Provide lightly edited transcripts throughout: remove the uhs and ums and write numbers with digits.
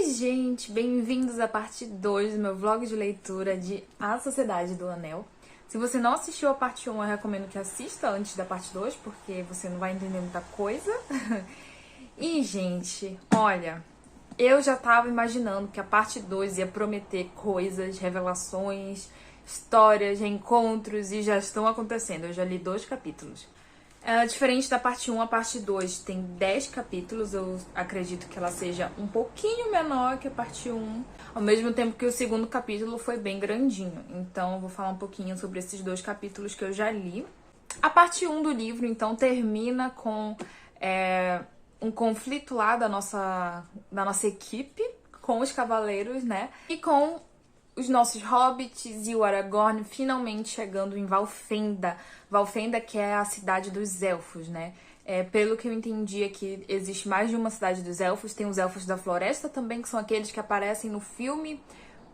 Oi, gente! Bem-vindos à parte 2 do meu vlog de leitura de A Sociedade do Anel. Se você não assistiu a parte 1, eu recomendo que assista antes da parte 2, porque você não vai entender muita coisa. E, gente, olha, eu já tava imaginando que a parte 2 ia prometer coisas, revelações, histórias, reencontros, e já estão acontecendo. Eu já li 2 capítulos. Diferente da parte 1, a parte 2 tem 10 capítulos. Eu acredito que ela seja um pouquinho menor que a parte 1, ao mesmo tempo que o segundo capítulo foi bem grandinho. Então eu vou falar um pouquinho sobre esses 2 capítulos que eu já li. A parte 1 do livro, então, termina com um conflito lá da nossa equipe com os cavaleiros, né? E com os nossos hobbits e o Aragorn finalmente chegando em Valfenda. Valfenda, que é a cidade dos elfos, né? Pelo que eu entendi aqui, existe mais de uma cidade dos elfos. Tem os elfos da floresta também, que são aqueles que aparecem no filme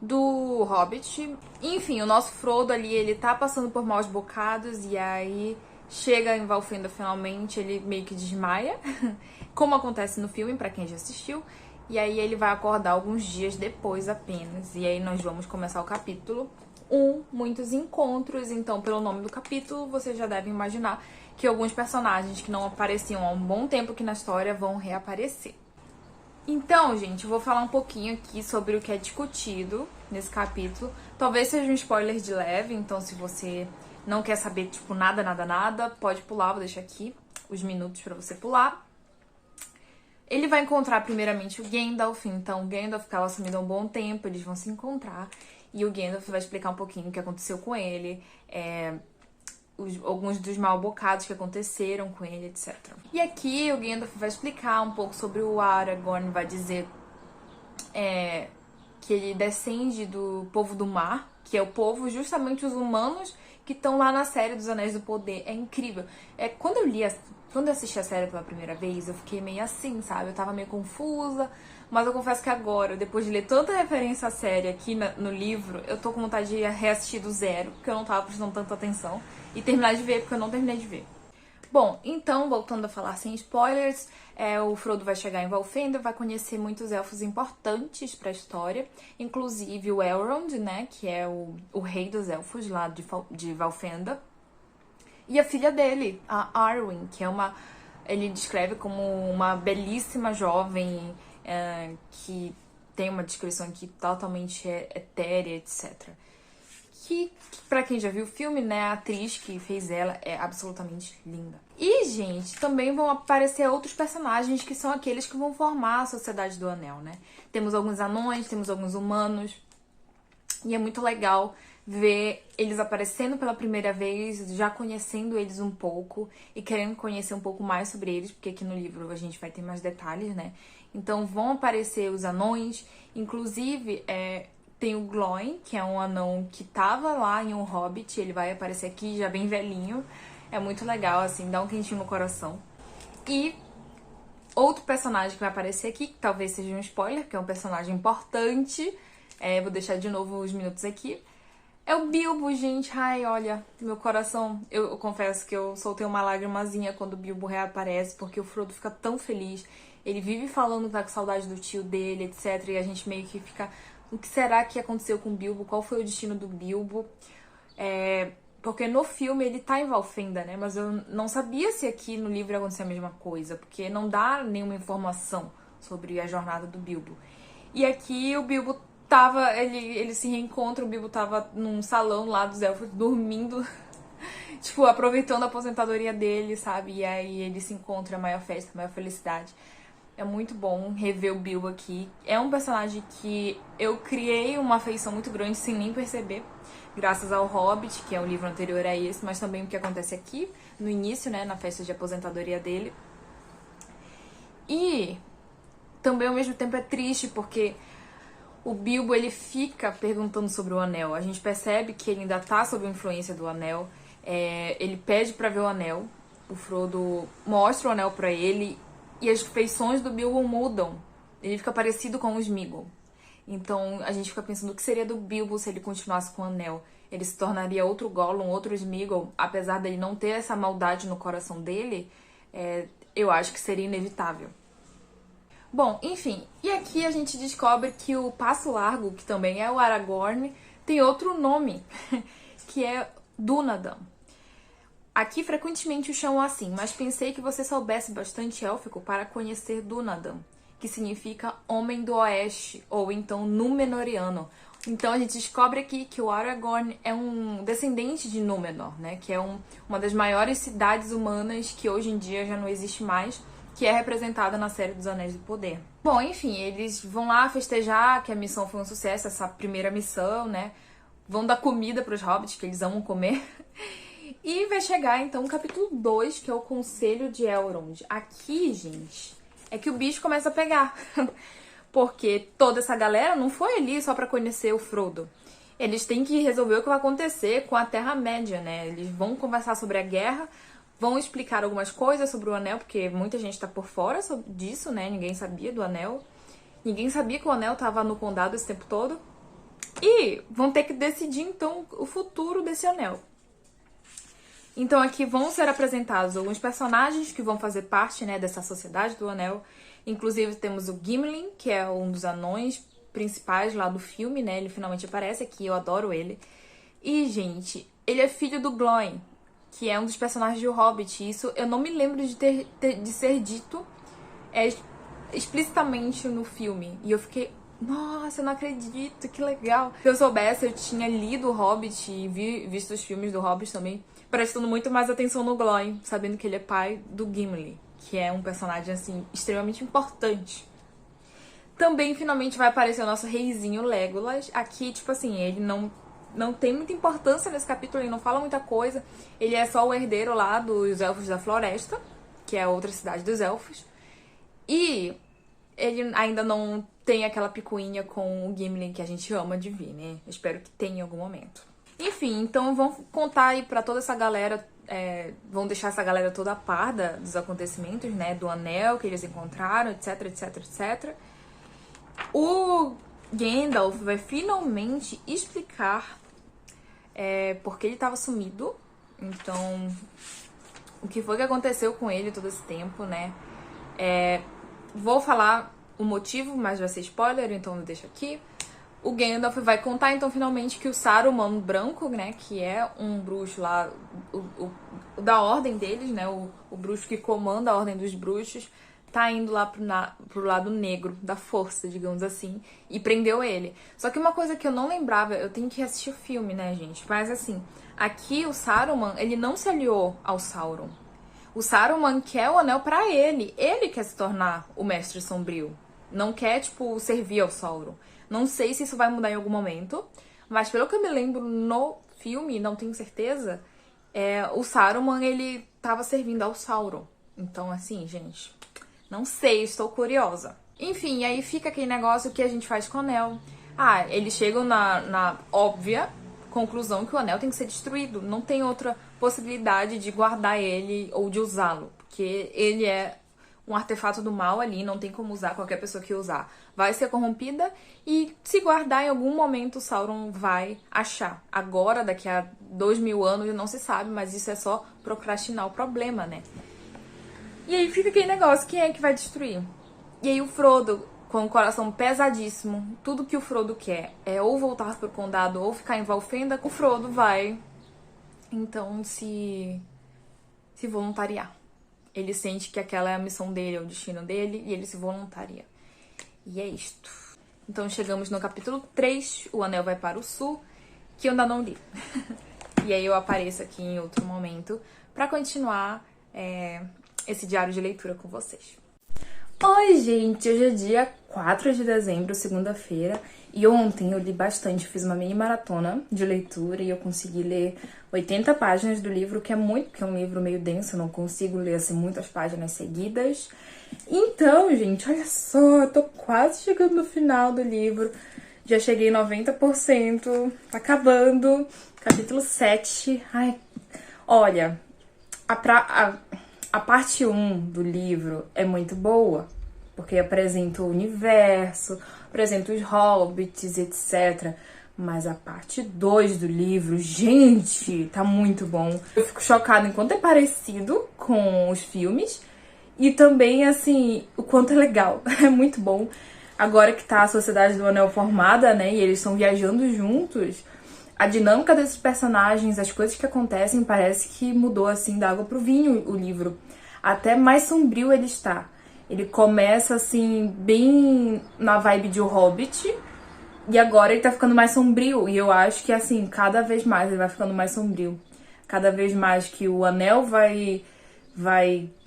do Hobbit. Enfim, o nosso Frodo ali, ele tá passando por maus bocados e aí chega em Valfenda finalmente, ele meio que desmaia, como acontece no filme, pra quem já assistiu. E aí ele vai acordar alguns dias depois apenas. E aí nós vamos começar o capítulo 1, muitos encontros. Então, pelo nome do capítulo, você já deve imaginar que alguns personagens que não apareciam há um bom tempo aqui na história vão reaparecer. Então, gente, eu vou falar um pouquinho aqui sobre o que é discutido nesse capítulo. Talvez seja um spoiler de leve, então se você não quer saber, tipo, nada, pode pular, vou deixar aqui os minutos pra você pular. Ele vai encontrar primeiramente o Gandalf, então o Gandalf estava sumido há um bom tempo, eles vão se encontrar e o Gandalf vai explicar um pouquinho o que aconteceu com ele, alguns dos mal-bocados que aconteceram com ele, etc. E aqui o Gandalf vai explicar um pouco sobre o Aragorn, vai dizer que ele descende do povo do mar, que é o povo, justamente os humanos que estão lá na série dos Anéis do Poder. É incrível. Quando eu assisti a série pela primeira vez, eu fiquei meio assim, sabe? Eu tava meio confusa, mas eu confesso que agora, depois de ler tanta referência à série aqui no livro, eu tô com vontade de reassistir do zero, porque eu não tava prestando tanta atenção, e terminar de ver, porque eu não terminei de ver. Bom, então, voltando a falar sem spoilers, o Frodo vai chegar em Valfenda, vai conhecer muitos elfos importantes pra história, inclusive o Elrond, né, que é o rei dos elfos lá de Valfenda, e a filha dele, a Arwen, que ele descreve como uma belíssima jovem que tem uma descrição aqui totalmente etérea, etc. Que pra quem já viu o filme, né, a atriz que fez ela é absolutamente linda. E, gente, também vão aparecer outros personagens que são aqueles que vão formar a Sociedade do Anel, né? Temos alguns anões, temos alguns humanos, e é muito legal ver eles aparecendo pela primeira vez, já conhecendo eles um pouco e querendo conhecer um pouco mais sobre eles, porque aqui no livro a gente vai ter mais detalhes, né? Então vão aparecer os anões, inclusive tem o Glóin, que é um anão que tava lá em um Hobbit, ele vai aparecer aqui já bem velhinho, é muito legal, assim, dá um quentinho no coração. E outro personagem que vai aparecer aqui, que talvez seja um spoiler, que é um personagem importante, vou deixar de novo os minutos aqui, é o Bilbo, gente. Ai, olha, meu coração, eu confesso que eu soltei uma lágrimazinha quando o Bilbo reaparece, porque o Frodo fica tão feliz. Ele vive falando que tá com saudade do tio dele, etc. E a gente meio que fica, o que será que aconteceu com o Bilbo? Qual foi o destino do Bilbo? Porque no filme ele tá em Valfenda, né? Mas eu não sabia se aqui no livro ia acontecer a mesma coisa, porque não dá nenhuma informação sobre a jornada do Bilbo. E aqui o Bilbo ele se reencontra, o Bilbo tava num salão lá dos elfos, dormindo, tipo, aproveitando a aposentadoria dele, sabe? E aí ele se encontra, a maior festa, a maior felicidade. É muito bom rever o Bilbo aqui. É um personagem que eu criei uma afeição muito grande sem nem perceber, graças ao Hobbit, que é o livro anterior a esse, mas também o que acontece aqui, no início, né, na festa de aposentadoria dele. E também, ao mesmo tempo, é triste, porque o Bilbo, ele fica perguntando sobre o anel. A gente percebe que ele ainda tá sob a influência do anel. Ele pede pra ver o anel. O Frodo mostra o anel pra ele. E as feições do Bilbo mudam. Ele fica parecido com o Sméagol. Então, a gente fica pensando o que seria do Bilbo se ele continuasse com o anel. Ele se tornaria outro Gollum, outro Sméagol. Apesar dele não ter essa maldade no coração dele, eu acho que seria inevitável. Bom, enfim, e aqui a gente descobre que o Passo Largo, que também é o Aragorn, tem outro nome, que é Dúnadan. Aqui frequentemente o chamam assim, mas pensei que você soubesse bastante élfico para conhecer Dúnadan, que significa Homem do Oeste, ou então Númenoriano. Então a gente descobre aqui que o Aragorn é um descendente de Númenor, né? Que é uma das maiores cidades humanas que hoje em dia já não existe mais, que é representada na série dos Anéis do Poder. Bom, enfim, eles vão lá festejar que a missão foi um sucesso, essa primeira missão, né? Vão dar comida pros hobbits, que eles amam comer. E vai chegar, então, o capítulo 2, que é o Conselho de Elrond. Aqui, gente, é que o bicho começa a pegar. Porque toda essa galera não foi ali só pra conhecer o Frodo. Eles têm que resolver o que vai acontecer com a Terra-média, né? Eles vão conversar sobre a guerra, vão explicar algumas coisas sobre o Anel, porque muita gente tá por fora disso, né? Ninguém sabia do Anel. Ninguém sabia que o Anel tava no condado esse tempo todo. E vão ter que decidir, então, o futuro desse Anel. Então aqui vão ser apresentados alguns personagens que vão fazer parte, né, dessa Sociedade do Anel. Inclusive temos o Gimli, que é um dos anões principais lá do filme, né? Ele finalmente aparece aqui, eu adoro ele. E, gente, ele é filho do Glóin, que é um dos personagens de O Hobbit. Isso eu não me lembro de ser dito explicitamente no filme. E eu fiquei, nossa, eu não acredito, que legal. Se eu soubesse, eu tinha lido O Hobbit e visto os filmes do Hobbit também, prestando muito mais atenção no Glóin, sabendo que ele é pai do Gimli, que é um personagem, assim, extremamente importante. Também, finalmente, vai aparecer o nosso reizinho Legolas. Aqui, tipo assim, ele não tem muita importância nesse capítulo, ele não fala muita coisa. Ele é só o herdeiro lá dos Elfos da Floresta, que é a outra cidade dos Elfos. E ele ainda não tem aquela picuinha com o Gimli que a gente ama de ver, né? Eu espero que tenha em algum momento. Enfim, então vão contar aí pra toda essa galera, vão deixar essa galera toda a par dos acontecimentos, né? Do anel que eles encontraram, etc, etc, etc. O Gandalf vai finalmente explicar porque ele estava sumido. Então, o que foi que aconteceu com ele todo esse tempo, né? Vou falar o motivo, mas vai ser spoiler, então eu deixo aqui. O Gandalf vai contar, então, finalmente, que o Saruman Branco, né, que é um bruxo lá, o da ordem deles, né, o bruxo que comanda a ordem dos bruxos, tá indo lá pro lado negro da força, digamos assim, e prendeu ele. Só que uma coisa que eu não lembrava, eu tenho que assistir o filme, né, gente, mas assim, aqui o Saruman, ele não se aliou ao Sauron. O Saruman quer o anel pra ele quer se tornar o Mestre Sombrio, não quer, tipo, servir ao Sauron. Não sei se isso vai mudar em algum momento, mas pelo que eu me lembro no filme, não tenho certeza, o Saruman, ele tava servindo ao Sauron. Então, assim, gente, não sei, estou curiosa. Enfim, aí fica aquele negócio que a gente faz com o anel. Eles chegam na óbvia conclusão que o anel tem que ser destruído. Não tem outra possibilidade de guardar ele ou de usá-lo, porque ele é um artefato do mal ali, não tem como usar, qualquer pessoa que usar vai ser corrompida, e se guardar em algum momento o Sauron vai achar. Agora, daqui a 2000 anos, não se sabe, mas isso é só procrastinar o problema, né? E aí fica aquele negócio, quem é que vai destruir? E aí o Frodo, com o coração pesadíssimo, tudo que o Frodo quer é ou voltar pro condado ou ficar em Valfenda, o Frodo vai, então, se voluntariar. Ele sente que aquela é a missão dele, é o destino dele, e ele se voluntaria. E é isto. Então chegamos no capítulo 3, o anel vai para o sul, que eu ainda não li. E aí eu apareço aqui em outro momento pra continuar esse diário de leitura com vocês. Oi, gente! Hoje é dia 4 de dezembro, segunda-feira, e ontem eu li bastante, fiz uma mini maratona de leitura e eu consegui ler 80 páginas do livro, que é muito, porque é um livro meio denso, eu não consigo ler assim muitas páginas seguidas. Então, gente, olha só, eu tô quase chegando no final do livro, já cheguei 90%, tá acabando, capítulo 7. Ai, olha, a parte 1 do livro é muito boa, porque apresenta o universo, apresenta os hobbits, etc. Mas a parte 2 do livro, gente, tá muito bom. Eu fico chocada em quanto é parecido com os filmes E também, assim, o quanto é legal. É muito bom. Agora que tá a Sociedade do Anel formada, né? E eles estão viajando juntos. A dinâmica desses personagens, as coisas que acontecem, parece que mudou, assim, da água pro vinho o livro. Até mais sombrio ele está. Ele começa, assim, bem na vibe de O Hobbit. E agora ele tá ficando mais sombrio. E eu acho que, assim, cada vez mais ele vai ficando mais sombrio. Cada vez mais que o anel vai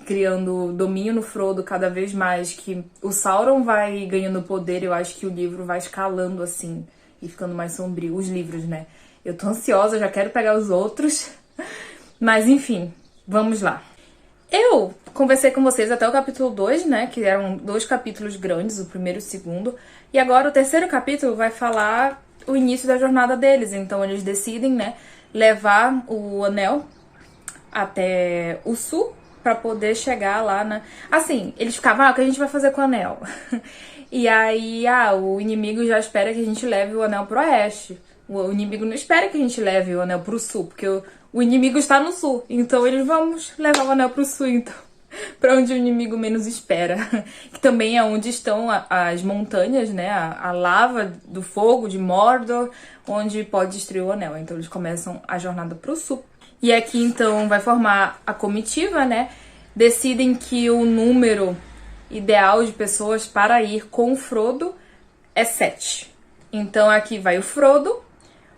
criando domínio no Frodo, cada vez mais que o Sauron vai ganhando poder, eu acho que o livro vai escalando assim e ficando mais sombrio. Os livros, né? Eu tô ansiosa, já quero pegar os outros. Mas enfim, vamos lá. Eu conversei com vocês até o capítulo 2, né? Que eram 2 capítulos grandes, o primeiro e o segundo. E agora o terceiro capítulo vai falar o início da jornada deles. Então eles decidem, né, levar o anel até o sul pra poder chegar lá na... Assim, eles ficavam, o que a gente vai fazer com o anel? E aí, o inimigo já espera que a gente leve o anel pro oeste. O inimigo não espera que a gente leve o anel pro sul, porque o inimigo está no sul. Então eles vamos levar o anel pro sul, então. Pra onde o inimigo menos espera. Que também é onde estão as montanhas, né? A lava do fogo de Mordor, onde pode destruir o anel. Então eles começam a jornada pro sul. E aqui, então, vai formar a comitiva, né? Decidem que o número ideal de pessoas para ir com o Frodo é 7. Então, aqui vai o Frodo,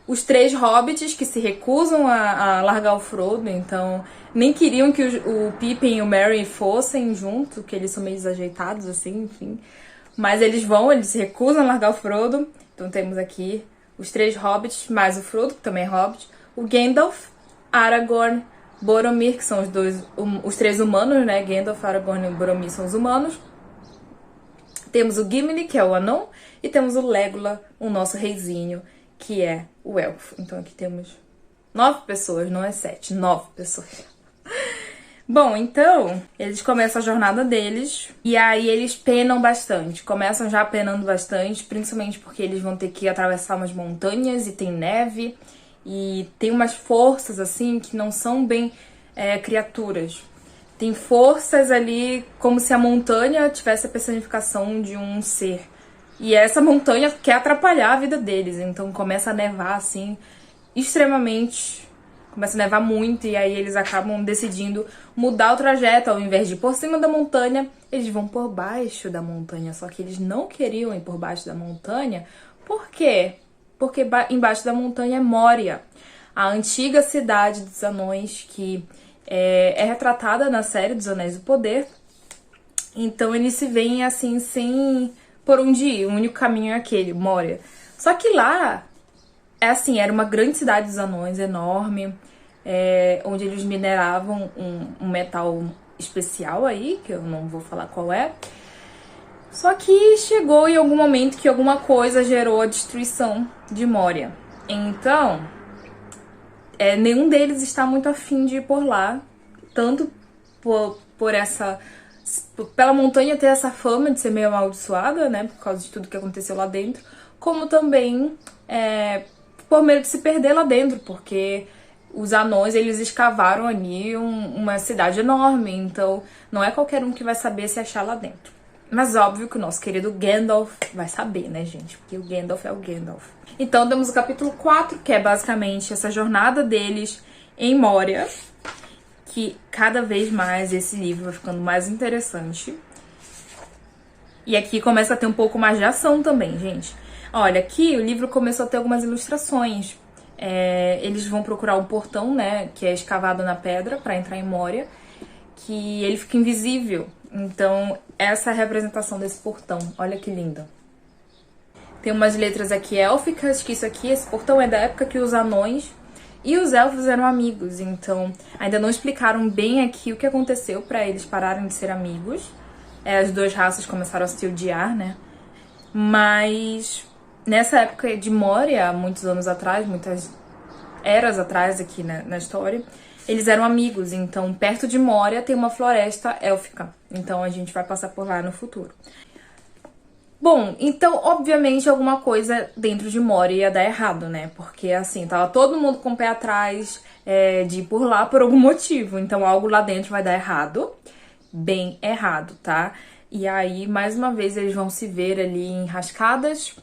os 3 hobbits que se recusam a largar o Frodo, então nem queriam que o Pippin e o Merry fossem junto, que eles são meio desajeitados, assim, enfim. Mas eles se recusam a largar o Frodo. Então, temos aqui os 3 hobbits, mais o Frodo, que também é hobbit, o Gandalf, Aragorn, Boromir, que são os 3 humanos, né? Gandalf, Aragorn e Boromir são os humanos. Temos o Gimli, que é o anão, e temos o Legolas, o nosso reizinho, que é o elfo. Então aqui temos 9 pessoas, não é 7, 9 pessoas. Bom, então, eles começam a jornada deles, e aí eles penam bastante. Começam já penando bastante, principalmente porque eles vão ter que atravessar umas montanhas e tem neve. E tem umas forças, assim, que não são bem criaturas. Tem forças ali como se a montanha tivesse a personificação de um ser. E essa montanha quer atrapalhar a vida deles. Então começa a nevar, assim, extremamente. Começa a nevar muito e aí eles acabam decidindo mudar o trajeto. Ao invés de ir por cima da montanha, eles vão por baixo da montanha. Só que eles não queriam ir por baixo da montanha. Por quê? Porque embaixo da montanha é Moria, a antiga cidade dos anões que é retratada na série dos Anéis do Poder. Então eles se veem assim, sem por onde ir, o único caminho é aquele, Moria. Só que lá, era uma grande cidade dos anões, enorme, onde eles mineravam um metal especial aí, que eu não vou falar qual é. Só que chegou em algum momento que alguma coisa gerou a destruição de Moria. Então, nenhum deles está muito afim de ir por lá. Tanto pela montanha ter essa fama de ser meio amaldiçoada, né? Por causa de tudo que aconteceu lá dentro. Como também por medo de se perder lá dentro. Porque os anões, eles escavaram ali uma cidade enorme. Então, não é qualquer um que vai saber se achar lá dentro. Mas óbvio que o nosso querido Gandalf vai saber, né, gente? Porque o Gandalf é o Gandalf. Então temos o capítulo 4, que é basicamente essa jornada deles em Moria. Que cada vez mais esse livro vai ficando mais interessante. E aqui começa a ter um pouco mais de ação também, gente. Olha, aqui o livro começou a ter algumas ilustrações. Eles vão procurar um portão, né, que é escavado na pedra para entrar em Moria. Que ele fica invisível. Então, essa é a representação desse portão. Olha que linda. Tem umas letras aqui élficas, que esse portão é da época que os anões e os elfos eram amigos. Então, ainda não explicaram bem aqui o que aconteceu para eles pararem de ser amigos. As 2 raças começaram a se odiar, né? Mas, nessa época de Moria, muitos anos atrás, muitas eras atrás aqui na história, eles eram amigos, então perto de Moria tem uma floresta élfica. Então a gente vai passar por lá no futuro. Bom, então obviamente alguma coisa dentro de Moria ia dar errado, né? Porque assim, tava todo mundo com o pé atrás de ir por lá por algum motivo. Então algo lá dentro vai dar errado. bem errado, tá? E aí, mais uma vez, eles vão se ver ali enrascadas.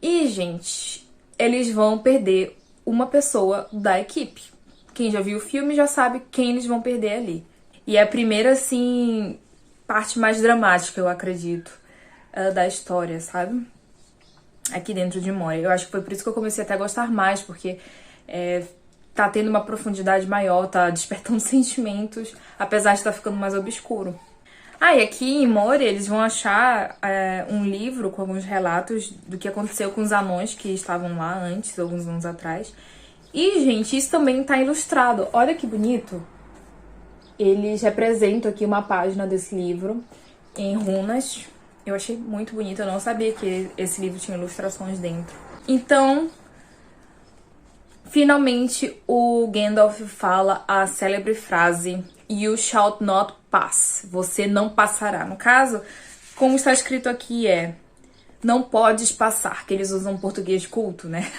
E, gente, eles vão perder uma pessoa da equipe. Quem já viu o filme já sabe quem eles vão perder ali. E é a primeira, assim, parte mais dramática, eu acredito, da história, sabe? Aqui dentro de Moria. Eu acho que foi por isso que eu comecei até a gostar mais, porque tá tendo uma profundidade maior, tá despertando sentimentos, apesar de estar ficando mais obscuro. E aqui em Moria eles vão achar um livro com alguns relatos do que aconteceu com os anões que estavam lá antes, alguns anos atrás. E, gente, isso também tá ilustrado. Olha que bonito. Eles representam aqui uma página desse livro em runas. Eu achei muito bonito, eu não sabia que esse livro tinha ilustrações dentro. Então, finalmente o Gandalf fala a célebre frase "You shall not pass", você não passará. No caso, como está escrito aqui "não podes passar", que eles usam português culto, né?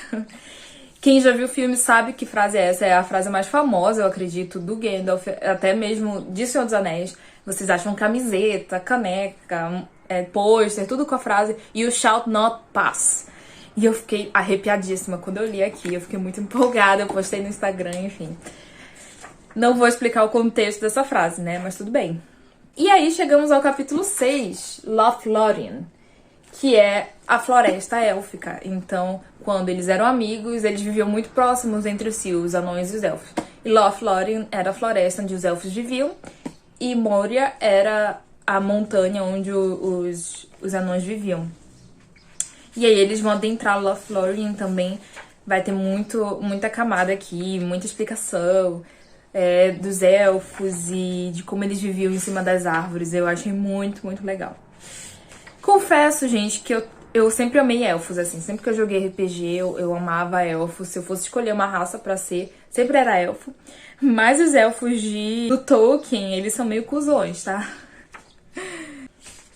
Quem já viu o filme sabe que frase é essa, é a frase mais famosa, eu acredito, do Gandalf, até mesmo de Senhor dos Anéis. Vocês acham camiseta, caneca, pôster, tudo com a frase "You shall not pass". E eu fiquei arrepiadíssima quando eu li aqui, eu fiquei muito empolgada, eu postei no Instagram, enfim. Não vou explicar o contexto dessa frase, né, mas tudo bem. E aí chegamos ao capítulo 6, Lothlórien, que é a floresta élfica. Então, quando eles eram amigos, eles viviam muito próximos entre si, os anões e os elfos. E Lothlórien era a floresta onde os elfos viviam, e Moria era a montanha onde os anões viviam. E aí eles vão adentrar Lothlórien também, vai ter muita camada aqui, muita explicação dos elfos e de como eles viviam em cima das árvores. Eu achei muito, muito legal. Confesso, gente, que eu sempre amei elfos, assim. Sempre que eu joguei RPG, eu amava elfos. Se eu fosse escolher uma raça pra ser, sempre era elfo. Mas os elfos do Tolkien, eles são meio cuzões, tá?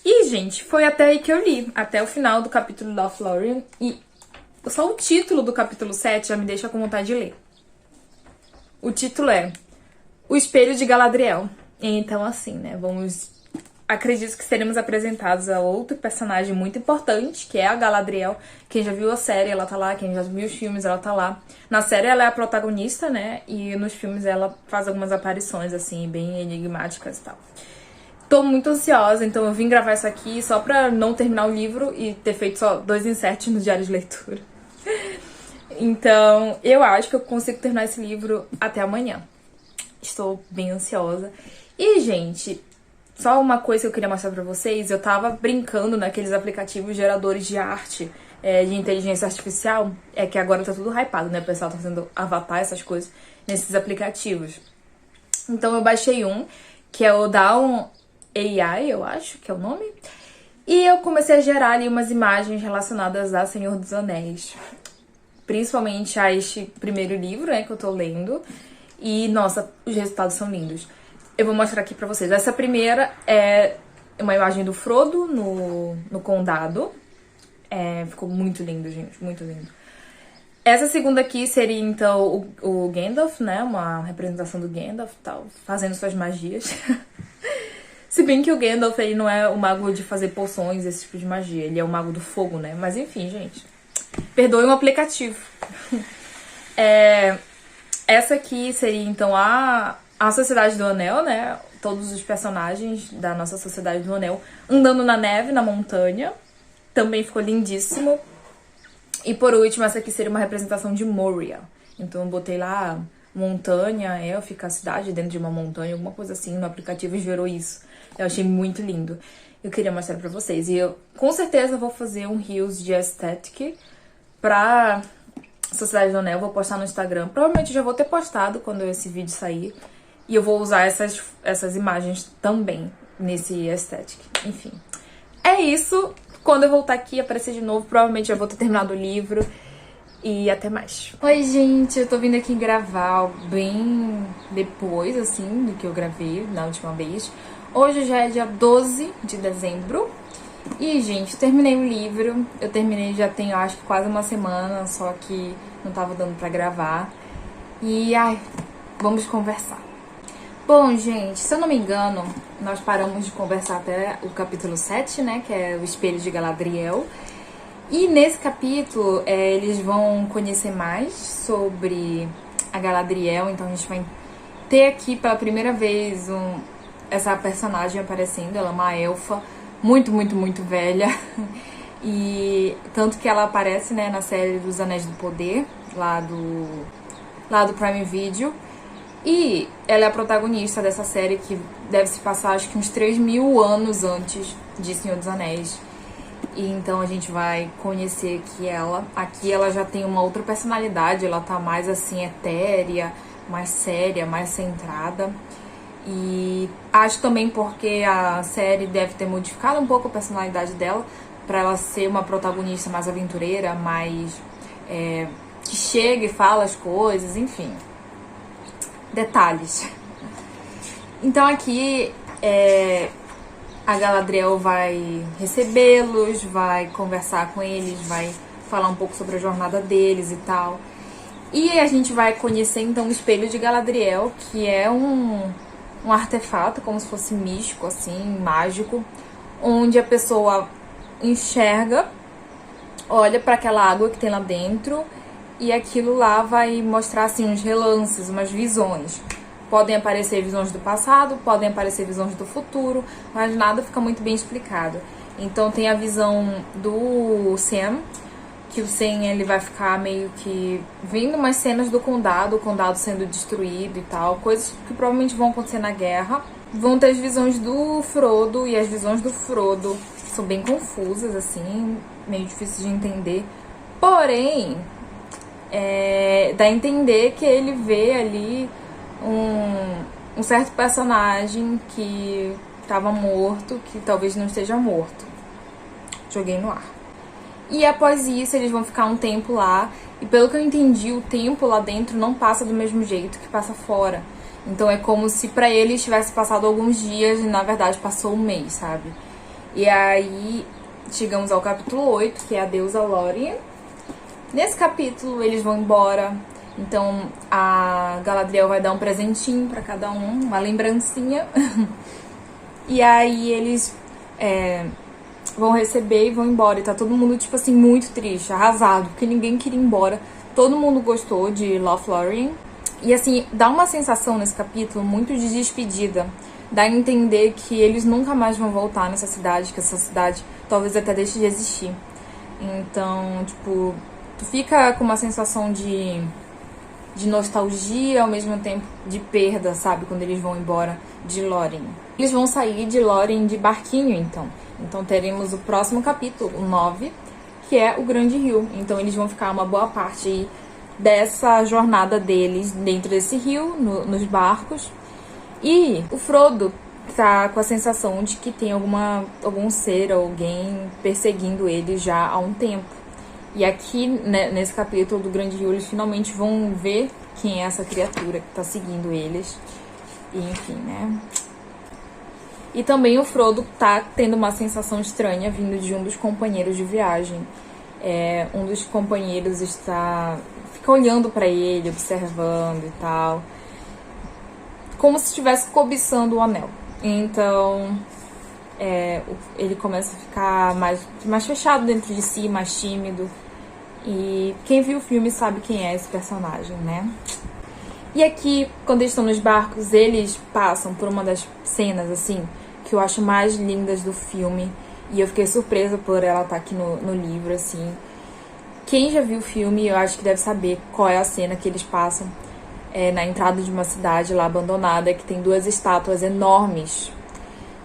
E, gente, foi até aí que eu li. Até o final do capítulo Lothlórien. E só o título do capítulo 7 já me deixa com vontade de ler. O título é O Espelho de Galadriel. Então, assim, né, acredito que seremos apresentados a outro personagem muito importante, que é a Galadriel. Quem já viu a série, ela tá lá. Quem já viu os filmes, ela tá lá. Na série, ela é a protagonista, né? E nos filmes, ela faz algumas aparições, assim, bem enigmáticas e tal. Tô muito ansiosa, então eu vim gravar isso aqui só pra não terminar o livro e ter feito só 2 inserts no diário de leitura. Então, eu acho que eu consigo terminar esse livro até amanhã. Estou bem ansiosa. E, gente, só uma coisa que eu queria mostrar pra vocês. Eu tava brincando naqueles aplicativos geradores de arte, de inteligência artificial. É que agora tá tudo hypado, né? O pessoal tá fazendo avatar, essas coisas, nesses aplicativos. Então eu baixei um, que é o Dawn AI, eu acho que é o nome. E eu comecei a gerar ali umas imagens relacionadas a Senhor dos Anéis. Principalmente a este primeiro livro, né, que eu tô lendo. E, nossa, os resultados são lindos. Eu vou mostrar aqui pra vocês. Essa primeira é uma imagem do Frodo no condado. Ficou muito lindo, gente, muito lindo. Essa segunda aqui seria, então, o Gandalf, né, uma representação do Gandalf e tal, fazendo suas magias. Se bem que o Gandalf, ele não é o mago de fazer poções, esse tipo de magia. Ele é o mago do fogo, né? Mas enfim, gente. Perdoe o aplicativo. Essa aqui seria, então, a Sociedade do Anel, né? Todos os personagens da nossa Sociedade do Anel andando na neve, na montanha. Também ficou lindíssimo. E por último, essa aqui seria uma representação de Moria. Então eu botei lá montanha, élfica, cidade dentro de uma montanha, alguma coisa assim no aplicativo e gerou isso. Eu achei muito lindo. Eu queria mostrar pra vocês. E eu, com certeza, vou fazer um Reels de Aesthetic pra Sociedade do Anel. Vou postar no Instagram. Provavelmente já vou ter postado quando esse vídeo sair. E eu vou usar essas imagens também nesse Aesthetic. Enfim. É isso. Quando eu voltar aqui e aparecer de novo, provavelmente já vou ter terminado o livro. E até mais. Oi, gente, eu tô vindo aqui gravar bem depois, assim, do que eu gravei na última vez. Hoje já é dia 12 de dezembro. E, gente, terminei o livro. Eu terminei já tem, acho que quase uma semana, só que não tava dando pra gravar. E, vamos conversar. Bom, gente, se eu não me engano, nós paramos de conversar até o capítulo 7, né, que é o Espelho de Galadriel. E nesse capítulo, eles vão conhecer mais sobre a Galadriel, então a gente vai ter aqui pela primeira vez essa personagem aparecendo. Ela é uma elfa muito, muito, muito velha. E tanto que ela aparece, né, na série dos Anéis do Poder, lá do Prime Video. E ela é a protagonista dessa série que deve se passar acho que uns 3.000 anos antes de Senhor dos Anéis. E então a gente vai conhecer que aqui ela já tem uma outra personalidade, ela tá mais assim etérea, mais séria, mais centrada. E acho também porque a série deve ter modificado um pouco a personalidade dela para ela ser uma protagonista mais aventureira, mais que chega e fala as coisas, enfim. Detalhes. Então aqui a Galadriel vai recebê-los, vai conversar com eles, vai falar um pouco sobre a jornada deles e tal. E a gente vai conhecer então o Espelho de Galadriel, que é um artefato, como se fosse místico, assim, mágico, onde a pessoa enxerga, olha para aquela água que tem lá dentro e aquilo lá vai mostrar assim uns relances, umas visões. Podem aparecer visões do passado, podem aparecer visões do futuro, mas nada fica muito bem explicado. Então tem a visão do Sam, que o Sam ele vai ficar meio que vendo umas cenas do condado, o condado sendo destruído e tal, coisas que provavelmente vão acontecer na guerra. Vão ter as visões do Frodo, e as visões do Frodo são bem confusas, assim, meio difícil de entender. Porém, dá a entender que ele vê ali um certo personagem que estava morto, que talvez não esteja morto. Joguei no ar. E após isso, eles vão ficar um tempo lá. E pelo que eu entendi, o tempo lá dentro não passa do mesmo jeito que passa fora. Então é como se pra eles tivesse passado alguns dias e na verdade passou um mês, sabe? E aí chegamos ao capítulo 8, que é a deusa Lórien. Nesse capítulo eles vão embora. Então a Galadriel vai dar um presentinho pra cada um, uma lembrancinha. E aí eles vão receber e vão embora. E tá todo mundo, tipo assim, muito triste, arrasado, porque ninguém queria ir embora. Todo mundo gostou de Lothlórien. E assim, dá uma sensação nesse capítulo muito de despedida. Dá a entender que eles nunca mais vão voltar nessa cidade, que essa cidade talvez até deixe de existir. Então, tipo, tu fica com uma sensação de nostalgia, ao mesmo tempo de perda, sabe? Quando eles vão embora de Lórien. Eles vão sair de Lórien de barquinho, então. Então teremos o próximo capítulo, o 9, que é o Grande Rio. Então eles vão ficar uma boa parte aí dessa jornada deles dentro desse rio, nos barcos. E o Frodo tá com a sensação de que tem algum ser, alguém perseguindo ele já há um tempo. E aqui, né, nesse capítulo do Grande Rio, eles finalmente vão ver quem é essa criatura que tá seguindo eles. E, enfim, né? E também o Frodo tá tendo uma sensação estranha vindo de um dos companheiros de viagem. Um dos companheiros fica olhando pra ele, observando e tal, como se estivesse cobiçando o anel. Então ele começa a ficar mais fechado dentro de si, mais tímido. E quem viu o filme sabe quem é esse personagem, né? E aqui, quando eles estão nos barcos, eles passam por uma das cenas, assim, que eu acho mais lindas do filme. E eu fiquei surpresa por ela estar aqui no livro, assim. Quem já viu o filme, eu acho que deve saber qual é a cena que eles passam na entrada de uma cidade lá abandonada, que tem 2 estátuas enormes,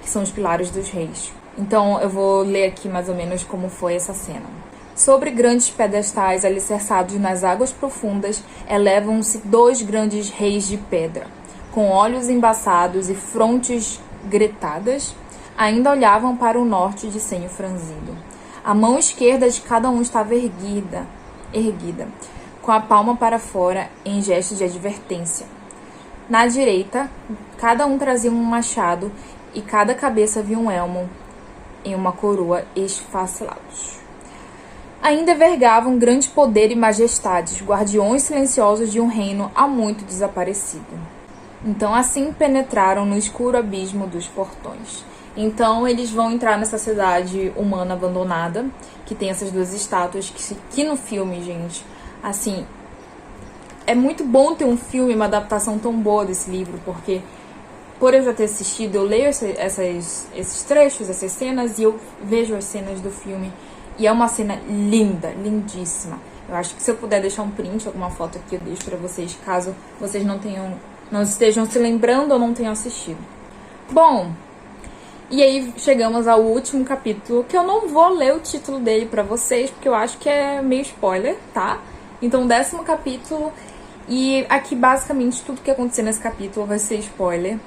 que são os Pilares dos Reis. Então eu vou ler aqui mais ou menos como foi essa cena. Sobre grandes pedestais alicerçados nas águas profundas, elevam-se 2 grandes reis de pedra, com olhos embaçados e frontes gretadas, ainda olhavam para o norte de senho franzido. A mão esquerda de cada um estava erguida, com a palma para fora em gesto de advertência. Na direita, cada um trazia um machado e cada cabeça havia um elmo em uma coroa esfacelados. Ainda vergavam grande poder e majestade, guardiões silenciosos de um reino há muito desaparecido. Então assim penetraram no escuro abismo dos portões. Então eles vão entrar nessa cidade humana abandonada, que tem essas duas estátuas, que no filme, gente, assim, é muito bom ter um filme, uma adaptação tão boa desse livro, porque por eu já ter assistido, eu leio esses trechos, essas cenas, e eu vejo as cenas do filme, e é uma cena linda, lindíssima. Eu acho que se eu puder deixar um print, alguma foto aqui, eu deixo pra vocês, caso vocês não estejam se lembrando ou não tenham assistido. Bom, e aí chegamos ao último capítulo, que eu não vou ler o título dele pra vocês, porque eu acho que é meio spoiler, tá? Então, 10º capítulo, e aqui basicamente tudo que acontecer nesse capítulo vai ser spoiler,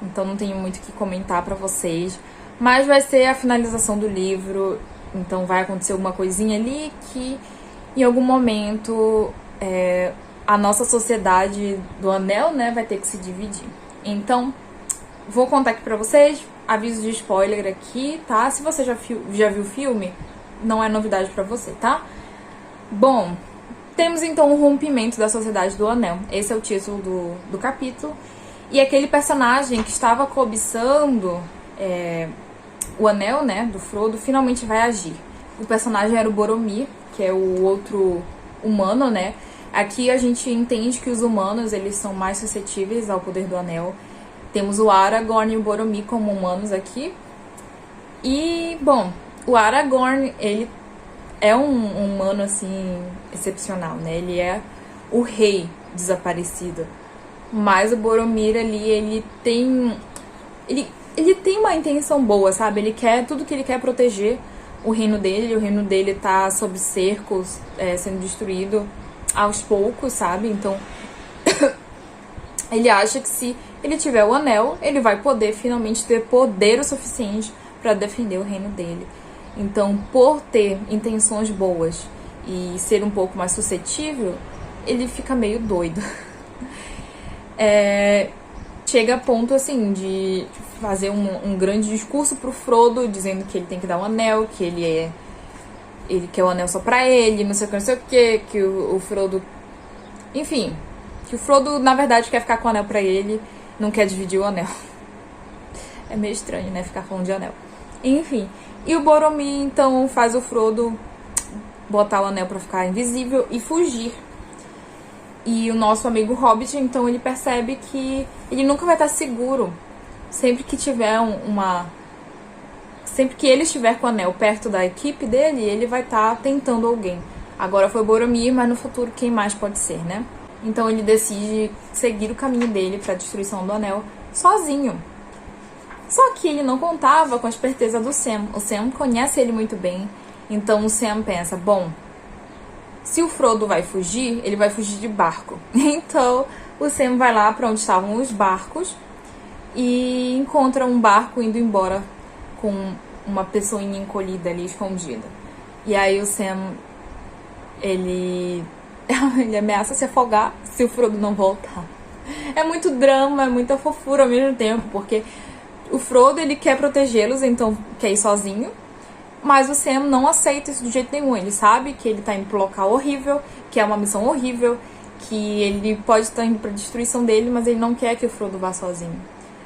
então não tenho muito o que comentar pra vocês, mas vai ser a finalização do livro, então vai acontecer alguma coisinha ali que em algum momento a nossa sociedade do Anel, né, vai ter que se dividir. Então, vou contar aqui pra vocês, aviso de spoiler aqui, tá? Se você já viu o filme, não é novidade pra você, tá? Bom, temos então o rompimento da Sociedade do Anel. Esse é o título do capítulo. E aquele personagem que estava cobiçando o anel, né, do Frodo, finalmente vai agir. O personagem era o Boromir, que é o outro humano, né? Aqui a gente entende que os humanos, eles são mais suscetíveis ao poder do anel. Temos o Aragorn e o Boromir como humanos aqui. E, bom, o Aragorn, ele é um humano, assim, excepcional, né? Ele é o rei desaparecido. Mas o Boromir ali, ele tem uma intenção boa, sabe? Ele quer, tudo que ele quer é proteger o reino dele tá sob cercos, sendo destruído aos poucos, sabe? Então, ele acha que se ele tiver o anel, ele vai poder finalmente ter poder o suficiente para defender o reino dele. Então, por ter intenções boas e ser um pouco mais suscetível, ele fica meio doido. Chega a ponto, assim, de fazer um grande discurso pro Frodo, dizendo que ele tem que dar um anel, que ele quer o anel só pra ele, não sei o que o Frodo... Enfim, que o Frodo, na verdade, quer ficar com o anel pra ele, não quer dividir o anel. É meio estranho, né, ficar falando de anel. Enfim, e o Boromir, então, faz o Frodo botar o anel pra ficar invisível e fugir. E o nosso amigo Hobbit, então, ele percebe que ele nunca vai estar seguro. Sempre que tiver Sempre que ele estiver com o anel perto da equipe dele, ele vai estar tentando alguém. Agora foi Boromir, mas no futuro quem mais pode ser, né? Então ele decide seguir o caminho dele para a destruição do anel sozinho. Só que ele não contava com a esperteza do Sam. O Sam conhece ele muito bem. Então o Sam pensa, bom, se o Frodo vai fugir, ele vai fugir de barco. Então o Sam vai lá para onde estavam os barcos e encontra um barco indo embora com uma pessoinha encolhida ali, escondida. E aí o Sam, ele ameaça se afogar se o Frodo não voltar. É muito drama, é muita fofura ao mesmo tempo, porque o Frodo, ele quer protegê-los, então quer ir sozinho, mas o Sam não aceita isso de jeito nenhum. Ele sabe que ele tá indo pro local horrível, que é uma missão horrível, que ele pode estar indo pra destruição dele, mas ele não quer que o Frodo vá sozinho.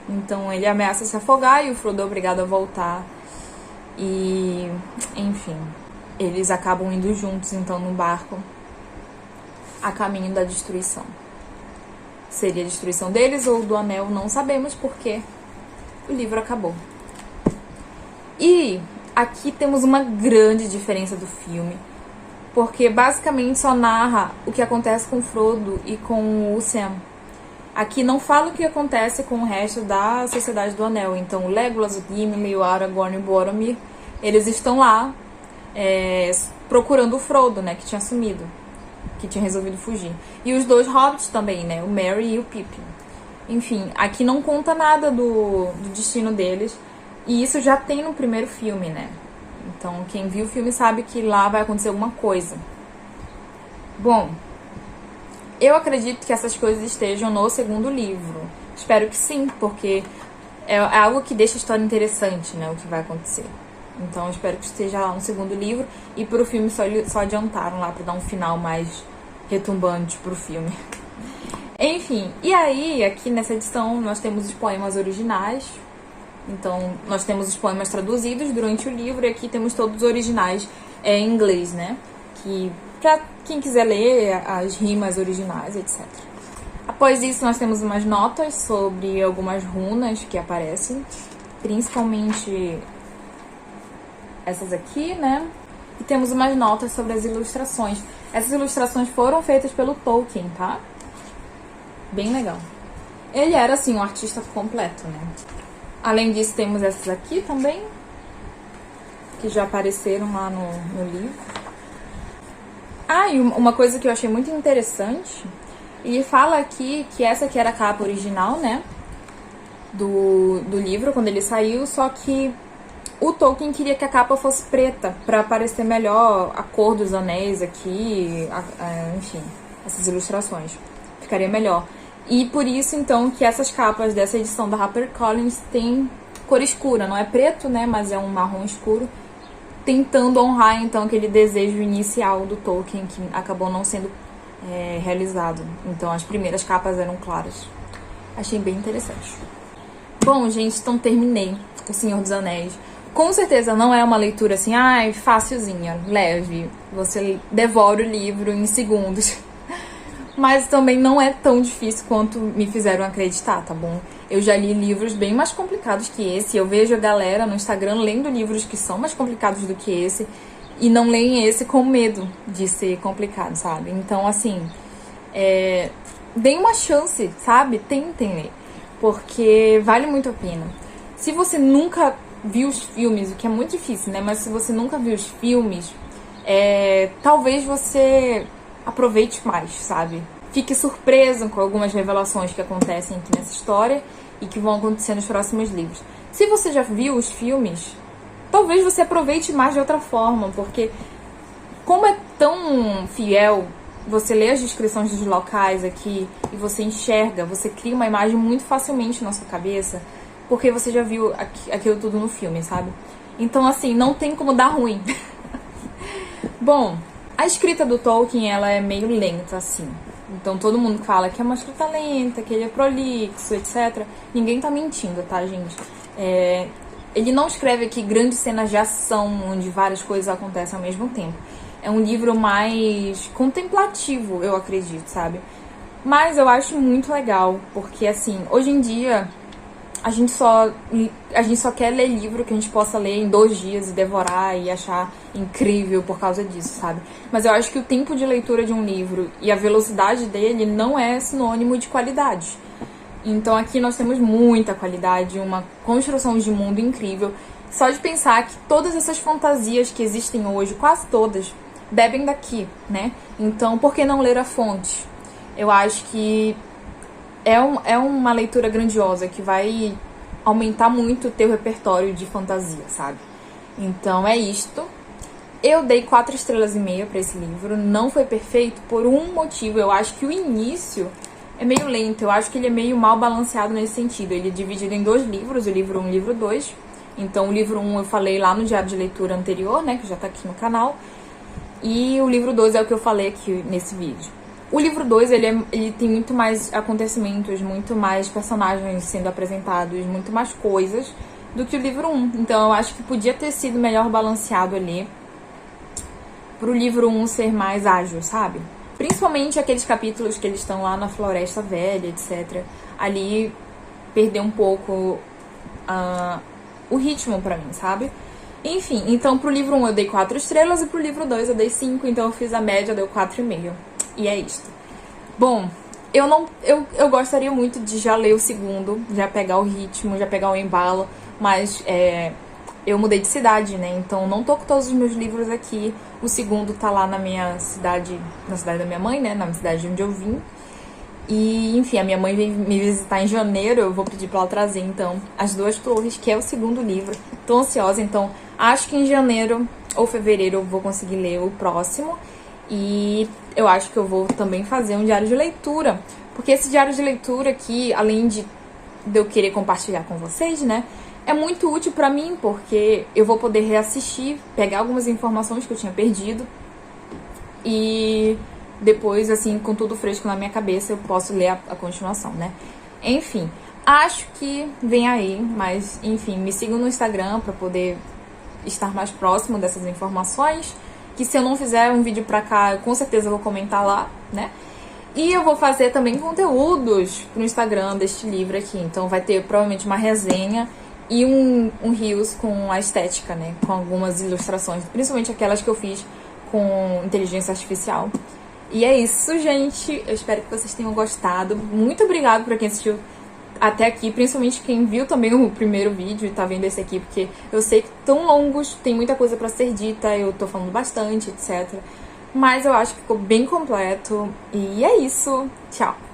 Então ele ameaça se afogar e o Frodo é obrigado a voltar. E, enfim, eles acabam indo juntos, então, no barco, a caminho da destruição. Seria a destruição deles ou do anel, não sabemos, porque o livro acabou. E aqui temos uma grande diferença do filme, porque basicamente só narra o que acontece com o Frodo e com o Sam. Aqui não fala o que acontece com o resto da Sociedade do Anel. Então o Legolas, o Gimli, o Aragorn e o Boromir, eles estão lá procurando o Frodo, né, que tinha sumido, que tinha resolvido fugir. E os dois hobbits também, né, o Merry e o Pippin. Enfim, aqui não conta nada do destino deles. E isso já tem no primeiro filme, né? Então quem viu o filme sabe que lá vai acontecer alguma coisa. Bom, eu acredito que essas coisas estejam no segundo livro. Espero que sim, porque é algo que deixa a história interessante, né? O que vai acontecer. Então eu espero que esteja lá no segundo livro. E pro filme só adiantaram lá pra dar um final mais retumbante pro filme. Enfim, e aí, aqui nessa edição, nós temos os poemas originais. Então, nós temos os poemas traduzidos durante o livro e aqui temos todos os originais em inglês, né? Que, pra quem quiser ler as rimas originais, etc. Após isso, nós temos umas notas sobre algumas runas que aparecem, principalmente essas aqui, né? E temos umas notas sobre as ilustrações. Essas ilustrações foram feitas pelo Tolkien, tá? Bem legal. Ele era, assim, um artista completo, né? Além disso, temos essas aqui também, que já apareceram lá no livro. Ah, e uma coisa que eu achei muito interessante, ele fala aqui que essa aqui era a capa original, né, do livro, quando ele saiu, só que o Tolkien queria que a capa fosse preta, pra aparecer melhor a cor dos anéis aqui, enfim, essas ilustrações. Ficaria melhor. E por isso, então, que essas capas dessa edição da HarperCollins tem cor escura. Não é preto, né, mas é um marrom escuro. Tentando honrar, então, aquele desejo inicial do Tolkien, que acabou não sendo realizado. Então, as primeiras capas eram claras. Achei bem interessante. Bom, gente, então terminei O Senhor dos Anéis. Com certeza não é uma leitura assim, facilzinha, leve. Você devora o livro em segundos. Mas também não é tão difícil quanto me fizeram acreditar, tá bom? Eu já li livros bem mais complicados que esse. Eu vejo a galera no Instagram lendo livros que são mais complicados do que esse. E não leem esse com medo de ser complicado, sabe? Então, assim, deem uma chance, sabe? Tentem ler. Porque vale muito a pena. Se você nunca viu os filmes, o que é muito difícil, né? Mas se você nunca viu os filmes, talvez você aproveite mais, sabe? Fique surpreso com algumas revelações que acontecem aqui nessa história e que vão acontecer nos próximos livros. Se você já viu os filmes, talvez você aproveite mais de outra forma, porque como é tão fiel, você lê as descrições dos locais aqui e você enxerga, você cria uma imagem muito facilmente na sua cabeça, porque você já viu aquilo tudo no filme, sabe? Então, assim, não tem como dar ruim. Bom, a escrita do Tolkien, ela é meio lenta, assim. Então todo mundo fala que é uma escrita lenta, que ele é prolixo, etc. Ninguém tá mentindo, tá, gente? Ele não escreve aqui grandes cenas de ação, onde várias coisas acontecem ao mesmo tempo. É um livro mais contemplativo, eu acredito, sabe? Mas eu acho muito legal, porque, assim, hoje em dia a gente só quer ler livro que a gente possa ler em 2 dias e devorar e achar incrível por causa disso, sabe? Mas eu acho que o tempo de leitura de um livro e a velocidade dele não é sinônimo de qualidade. Então aqui nós temos muita qualidade, uma construção de mundo incrível. Só de pensar que todas essas fantasias que existem hoje, quase todas, bebem daqui, né? Então por que não ler a fonte? Eu acho que é uma leitura grandiosa que vai aumentar muito o teu repertório de fantasia, sabe? Então é isto. Eu dei 4,5 estrelas pra esse livro. Não foi perfeito por um motivo. Eu acho que o início é meio lento. Eu acho que ele é meio mal balanceado nesse sentido. Ele é dividido em 2 livros, o livro 1 e o livro 2. Então o livro 1 eu falei lá no diário de leitura anterior, né, que já tá aqui no canal. E o livro 2 é o que eu falei aqui nesse vídeo. O livro 2, ele tem muito mais acontecimentos, muito mais personagens sendo apresentados, muito mais coisas do que o livro 1. Então eu acho que podia ter sido melhor balanceado ali pro livro 1 ser mais ágil, sabe? Principalmente aqueles capítulos que eles estão lá na Floresta Velha, etc. Ali perdeu um pouco o ritmo pra mim, sabe? Enfim, então pro livro 1 eu dei 4 estrelas e pro livro 2 eu dei 5, então eu fiz a média, deu 4,5. E é isto. Bom, eu gostaria muito de já ler o segundo, já pegar o ritmo, já pegar o embalo, mas eu mudei de cidade, né? Então não tô com todos os meus livros aqui. O segundo tá lá na minha cidade, na cidade da minha mãe, né? Na cidade onde eu vim. E, enfim, a minha mãe vem me visitar em janeiro, eu vou pedir pra ela trazer, então, As Duas Torres, que é o segundo livro. Tô ansiosa, então, acho que em janeiro ou fevereiro eu vou conseguir ler o próximo. E eu acho que eu vou também fazer um diário de leitura, porque esse diário de leitura aqui, além de eu querer compartilhar com vocês, né, é muito útil pra mim, porque eu vou poder reassistir, pegar algumas informações que eu tinha perdido e depois, assim, com tudo fresco na minha cabeça, eu posso ler a continuação, né? Enfim, acho que vem aí, mas, enfim, me sigam no Instagram pra poder estar mais próximo dessas informações, que se eu não fizer um vídeo pra cá, eu com certeza vou comentar lá, né? E eu vou fazer também conteúdos pro Instagram deste livro aqui, então vai ter provavelmente uma resenha e um reels com a estética, né? Com algumas ilustrações, principalmente aquelas que eu fiz com inteligência artificial. E é isso, gente. Eu espero que vocês tenham gostado. Muito obrigada por quem assistiu até aqui, principalmente quem viu também o primeiro vídeo e tá vendo esse aqui, porque eu sei que tão longos, tem muita coisa pra ser dita, eu tô falando bastante, etc. Mas eu acho que ficou bem completo. E é isso. Tchau!